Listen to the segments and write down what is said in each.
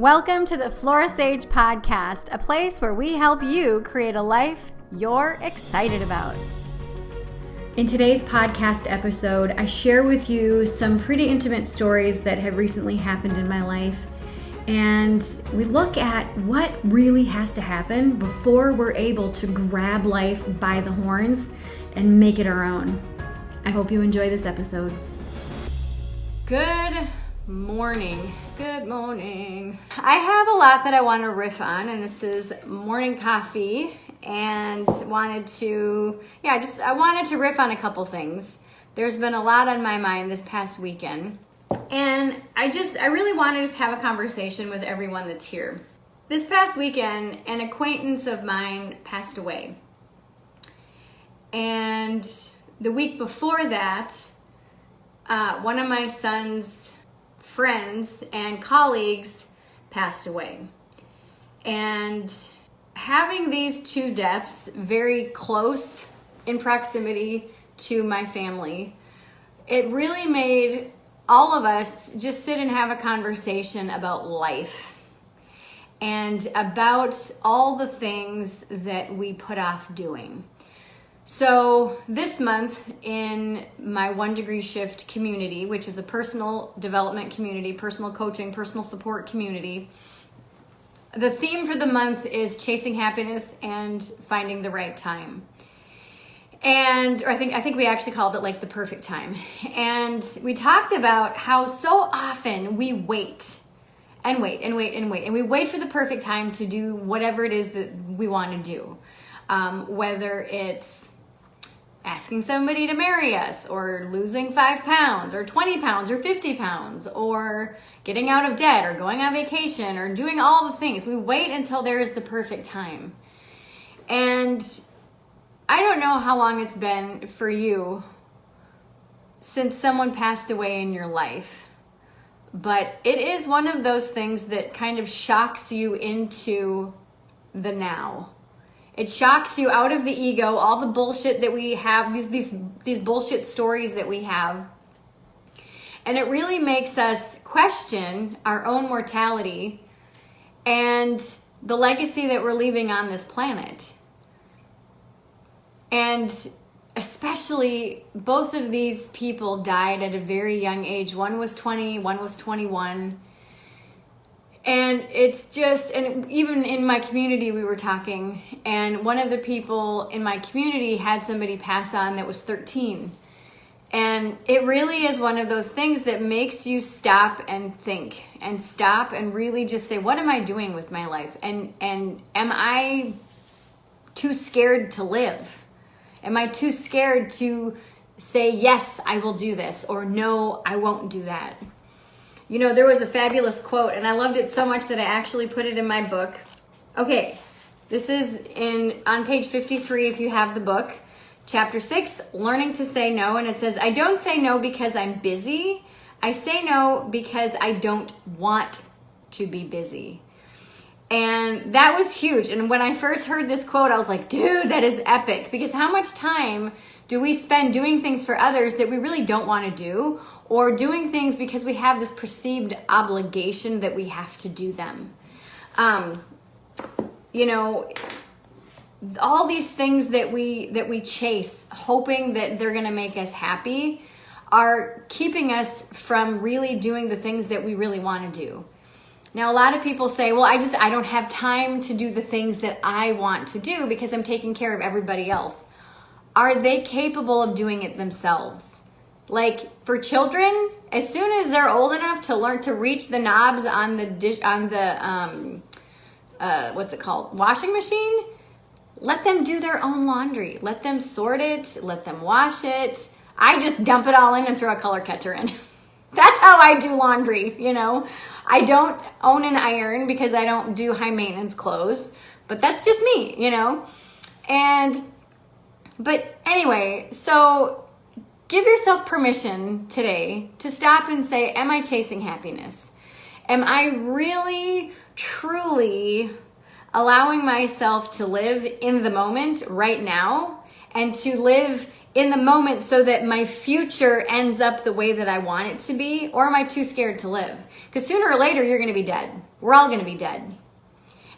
Welcome to the Flora Sage Podcast, a place where we help you create a life you're excited about. In today's podcast episode, I share with you some pretty intimate stories that have recently happened in my life, and we look at what really has to happen before we're able to grab life by the horns and make it our own. I hope you enjoy this episode. Good morning. Good morning. I have a lot that I want to riff on, and this is morning coffee, and I wanted to riff on a couple things. There's been a lot on my mind this past weekend, and I really want to just have a conversation with everyone that's here. This past weekend, an acquaintance of mine passed away, and the week before that, one of my son's friends and colleagues passed away. And having these two deaths very close in proximity to my family, it really made all of us just sit and have a conversation about life and about all the things that we put off doing. So this month in my 1 Degree Shift community, which is a personal development community, personal coaching, personal support community, the theme for the month is chasing happiness and finding the right time. And I think we actually called it like the perfect time. And we talked about how so often we wait and wait and wait and wait. And we wait for the perfect time to do whatever it is that we want to do. Whether it's asking somebody to marry us, or losing 5 pounds, or 20 pounds, or 50 pounds, or getting out of debt, or going on vacation, or doing all the things. We wait until there is the perfect time. And I don't know how long it's been for you since someone passed away in your life, but it is one of those things that kind of shocks you into the now. It shocks you out of the ego, all the bullshit that we have, these bullshit stories that we have. And it really makes us question our own mortality and the legacy that we're leaving on this planet. And especially, both of these people died at a very young age. One was 20, one was 21. And it's just, and even in my community we were talking, and one of the people in my community had somebody pass on that was 13. And it really is one of those things that makes you stop and think, and stop and really just say, what am I doing with my life? And am I too scared to live? Am I too scared to say, yes, I will do this, or no, I won't do that? You know, there was a fabulous quote, and I loved it so much that I actually put it in my book. Okay, this is on page 53 if you have the book. Chapter 6, Learning to Say No, and it says, I don't say no because I'm busy. I say no because I don't want to be busy. And that was huge. And when I first heard this quote, I was like, dude, that is epic. Because how much time do we spend doing things for others that we really don't want to do? Or doing things because we have this perceived obligation that we have to do them. You know, all these things that we chase, hoping that they're going to make us happy, are keeping us from really doing the things that we really want to do. Now, a lot of people say, well, I don't have time to do the things that I want to do because I'm taking care of everybody else. Are they capable of doing it themselves? Like for children, as soon as they're old enough to learn to reach the knobs on the washing machine, let them do their own laundry. Let them sort it, let them wash it. I just dump it all in and throw a color catcher in. That's how I do laundry, you know. I don't own an iron because I don't do high maintenance clothes, but that's just me, you know. But anyway, so give yourself permission today to stop and say, am I chasing happiness? Am I really, truly allowing myself to live in the moment right now, and to live in the moment so that my future ends up the way that I want it to be? Or am I too scared to live? Because sooner or later, you're going to be dead. We're all going to be dead.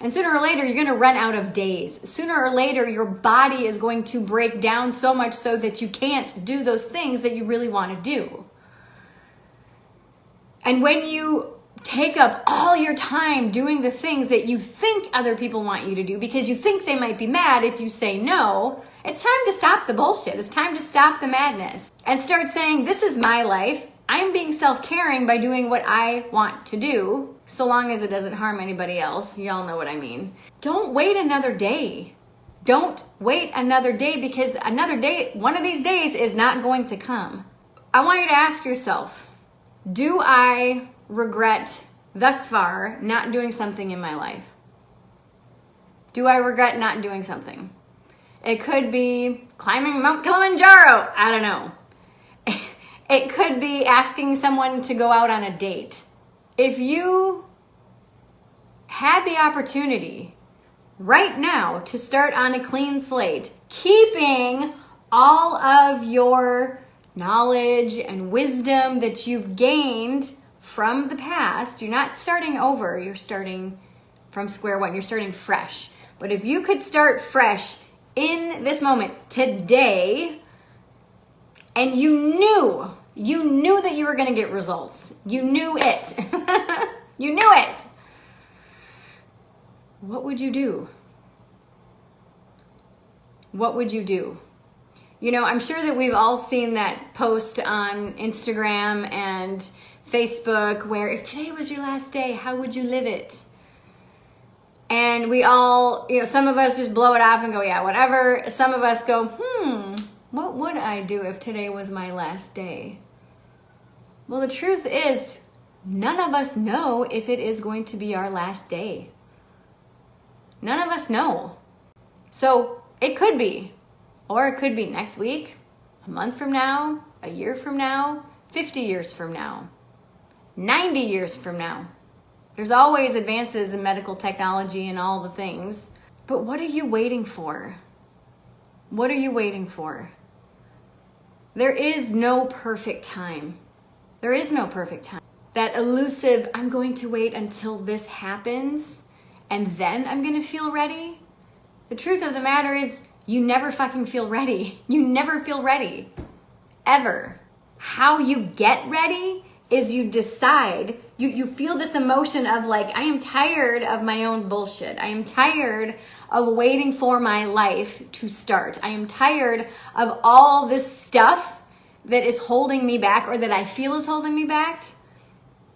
And sooner or later, you're going to run out of days. Sooner or later, your body is going to break down so much so that you can't do those things that you really want to do. And when you take up all your time doing the things that you think other people want you to do because you think they might be mad if you say no, it's time to stop the bullshit. It's time to stop the madness and start saying, this is my life. I'm being self-caring by doing what I want to do, so long as it doesn't harm anybody else. Y'all know what I mean. Don't wait another day. Don't wait another day, because another day, one of these days is not going to come. I want you to ask yourself, do I regret thus far not doing something in my life? Do I regret not doing something? It could be climbing Mount Kilimanjaro. I don't know. It could be asking someone to go out on a date. If you had the opportunity right now to start on a clean slate, keeping all of your knowledge and wisdom that you've gained from the past, you're not starting over, you're starting from square one, you're starting fresh. But if you could start fresh in this moment today, and you knew that you were going to get results, you knew it, you knew it, what would you do? What would you do? You know, I'm sure that we've all seen that post on Instagram and Facebook where, if today was your last day, how would you live it? And we all, you know, some of us just blow it off and go, yeah, whatever. Some of us go, what would I do if today was my last day? Well, the truth is, none of us know if it is going to be our last day. None of us know. So it could be, or it could be next week, a month from now, a year from now, 50 years from now, 90 years from now. There's always advances in medical technology and all the things. But what are you waiting for? What are you waiting for? There is no perfect time. There is no perfect time. That elusive, I'm going to wait until this happens and then I'm going to feel ready. The truth of the matter is, you never fucking feel ready. You never feel ready. Ever. How you get ready is you decide, you feel this emotion of like, I am tired of my own bullshit. I am tired of waiting for my life to start. I am tired of all this stuff that is holding me back, or that I feel is holding me back.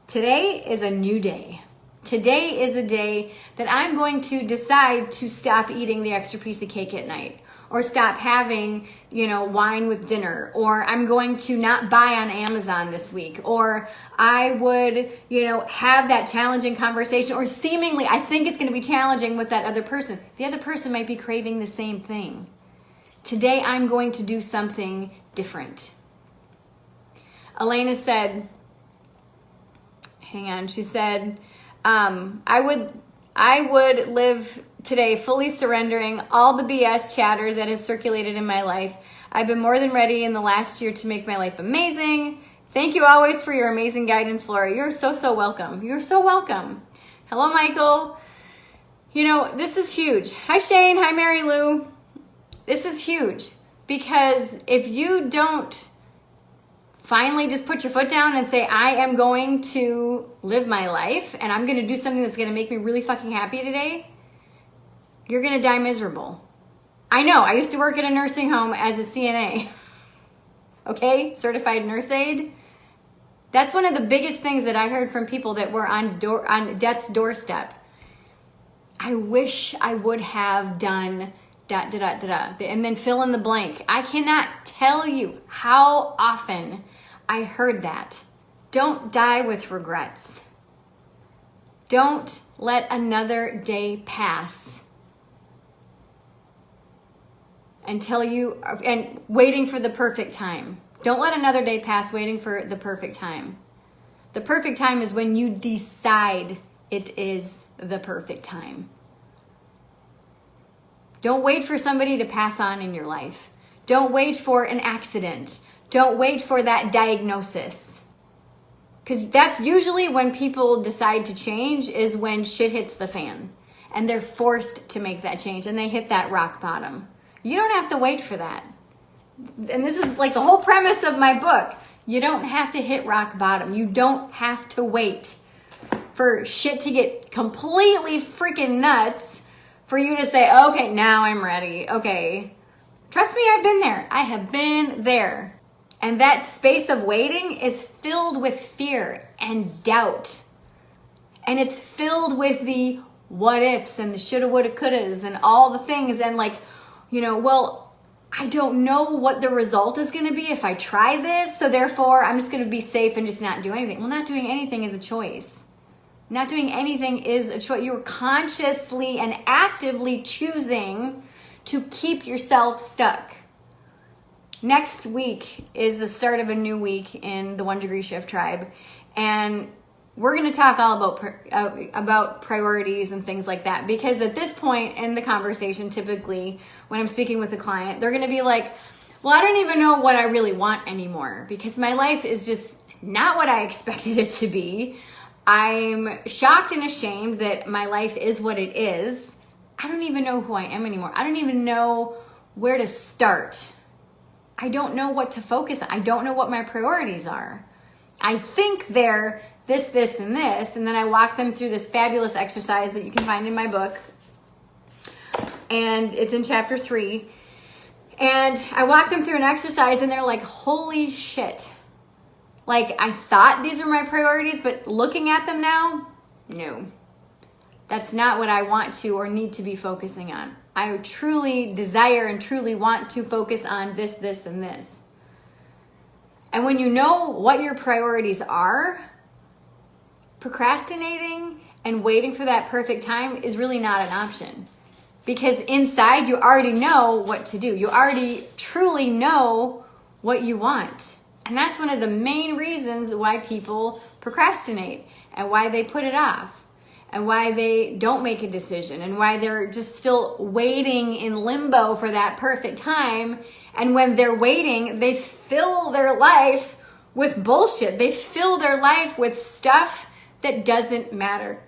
Today is a new day. Today is a day that I'm going to decide to stop eating the extra piece of cake at night, or stop having, wine with dinner, or I'm going to not buy on Amazon this week, or I would, have that challenging conversation, or seemingly I think it's going to be challenging with that other person. The other person might be craving the same thing. Today I'm going to do something different. Elena said, she said, I would live today fully surrendering all the BS chatter that has circulated in my life. I've been more than ready in the last year to make my life amazing. Thank you always for your amazing guidance, Flora. You're so welcome. You're so welcome. Hello, Michael. This is huge. Hi, Shane. Hi, Mary Lou. This is huge, because if you don't finally just put your foot down and say, I am going to live my life and I'm going to do something that's going to make me really fucking happy today, you're going to die miserable. I know. I used to work at a nursing home as a CNA. Okay? Certified nurse aide. That's one of the biggest things that I heard from people that were on death's doorstep. I wish I would have done ... and then fill in the blank. I cannot tell you how often I heard that. Don't die with regrets. Don't let another day pass and waiting for the perfect time. Don't let another day pass waiting for the perfect time. The perfect time is when you decide it is the perfect time. Don't wait for somebody to pass on in your life. Don't wait for an accident. Don't wait for that diagnosis. Because that's usually when people decide to change, is when shit hits the fan and they're forced to make that change and they hit that rock bottom. You don't have to wait for that. And this is like the whole premise of my book. You don't have to hit rock bottom. You don't have to wait for shit to get completely freaking nuts for you to say, okay, now I'm ready. Okay. Trust me, I've been there. I have been there. And that space of waiting is filled with fear and doubt. And it's filled with the what ifs and the shoulda, woulda, couldas and all the things. And like, well, I don't know what the result is going to be if I try this. So therefore, I'm just going to be safe and just not do anything. Well, not doing anything is a choice. Not doing anything is a choice. You're consciously and actively choosing to keep yourself stuck. Next week is the start of a new week in the 1 Degree Shift Tribe. And we're going to talk all about priorities and things like that. Because at this point in the conversation, typically when I'm speaking with a client, they're going to be like, well, I don't even know what I really want anymore because my life is just not what I expected it to be. I'm shocked and ashamed that my life is what it is. I don't even know who I am anymore. I don't even know where to start. I don't know what to focus on. I don't know what my priorities are. I think they're this, this, and this. And then I walk them through this fabulous exercise that you can find in my book. And it's in chapter 3. And I walk them through an exercise and they're like, holy shit. Like, I thought these were my priorities, but looking at them now, no. That's not what I want to or need to be focusing on. I truly desire and truly want to focus on this, this, and this. And when you know what your priorities are, procrastinating and waiting for that perfect time is really not an option. Because inside you already know what to do. You already truly know what you want. And that's one of the main reasons why people procrastinate and why they put it off. And why they don't make a decision and why they're just still waiting in limbo for that perfect time. And when they're waiting, they fill their life with bullshit. They fill their life with stuff that doesn't matter,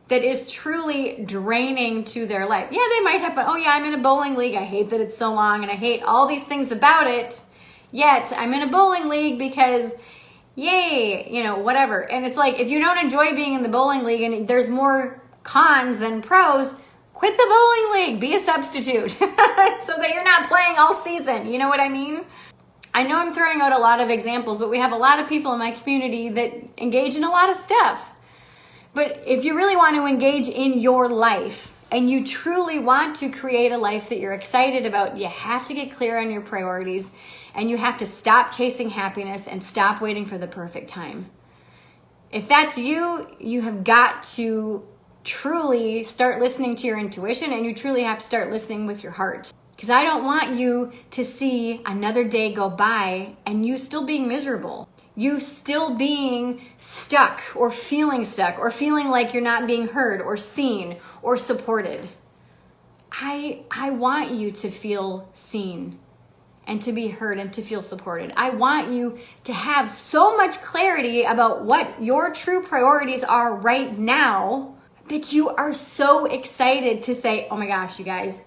that is truly draining to their life. Yeah, they might have, oh yeah, I'm in a bowling league. I hate that it's so long and I hate all these things about it. Yet I'm in a bowling league because yay, whatever. And it's like, if you don't enjoy being in the bowling league and there's more cons than pros, quit the bowling league, be a substitute so that you're not playing all season. You know what I mean? I know I'm throwing out a lot of examples, but we have a lot of people in my community that engage in a lot of stuff. But if you really want to engage in your life and you truly want to create a life that you're excited about, you have to get clear on your priorities. And you have to stop chasing happiness and stop waiting for the perfect time. If that's you, you have got to truly start listening to your intuition and you truly have to start listening with your heart. Because I don't want you to see another day go by and you still being miserable. You still being stuck or feeling like you're not being heard or seen or supported. I want you to feel seen and to be heard and to feel supported. I want you to have so much clarity about what your true priorities are right now that you are so excited to say, oh my gosh, you guys,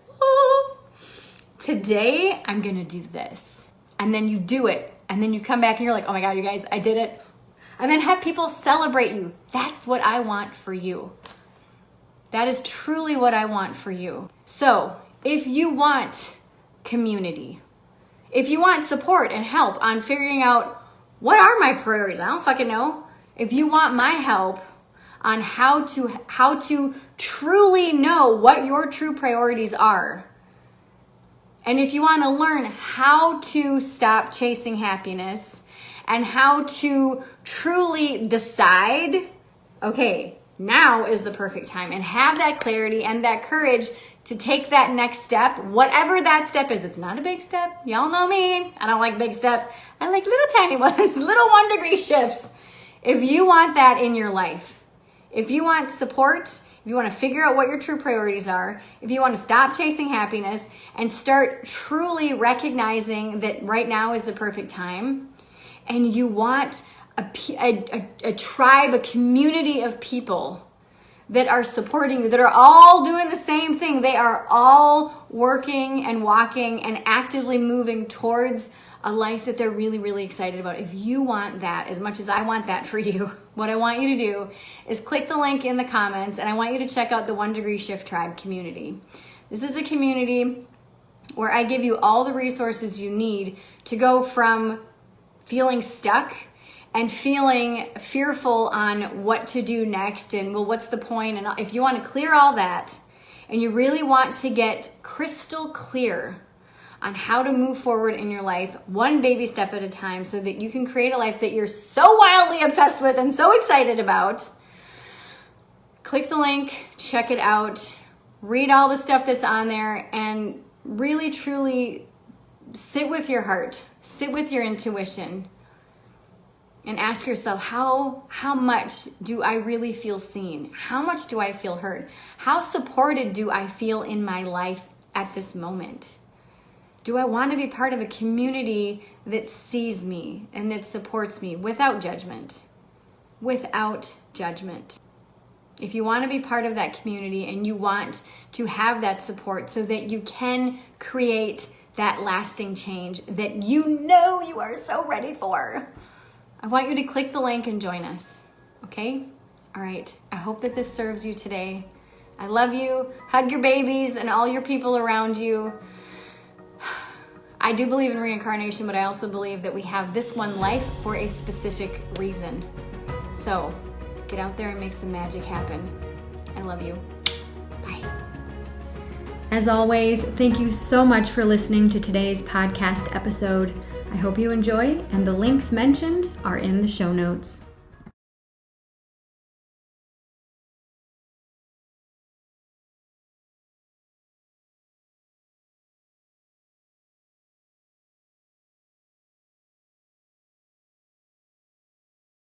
today I'm gonna do this. And then you do it. And then you come back and you're like, oh my God, you guys, I did it. And then have people celebrate you. That's what I want for you. That is truly what I want for you. So if you want community, if you want support and help on figuring out what are my priorities, I don't fucking know. If you want my help on how to truly know what your true priorities are, and if you want to learn how to stop chasing happiness and how to truly decide, okay, now is the perfect time, and have that clarity and that courage to take that next step, whatever that step is. It's not a big step. Y'all know me. I don't like big steps. I like little tiny ones, little 1 degree shifts. If you want that in your life, if you want support, if you want to figure out what your true priorities are, if you want to stop chasing happiness and start truly recognizing that right now is the perfect time, and you want a tribe, a community of people that are supporting you, that are all doing the same thing. They are all working and walking and actively moving towards a life that they're really, really excited about. If you want that as much as I want that for you, what I want you to do is click the link in the comments, and I want you to check out the 1 Degree Shift Tribe community. This is a community where I give you all the resources you need to go from feeling stuck and feeling fearful on what to do next and, well, what's the point? And if you want to clear all that and you really want to get crystal clear on how to move forward in your life, one baby step at a time, so that you can create a life that you're so wildly obsessed with and so excited about, click the link, check it out, read all the stuff that's on there, and really, truly sit with your heart, sit with your intuition, and ask yourself, how much do I really feel seen? How much do I feel heard? How supported do I feel in my life at this moment? Do I want to be part of a community that sees me and that supports me without judgment? Without judgment. If you want to be part of that community and you want to have that support so that you can create that lasting change that you know you are so ready for, I want you to click the link and join us, okay? All right, I hope that this serves you today. I love you. Hug your babies and all your people around you. I do believe in reincarnation, but I also believe that we have this one life for a specific reason. So get out there and make some magic happen. I love you. Bye. As always, thank you so much for listening to today's podcast episode. I hope you enjoy, and the links mentioned are in the show notes.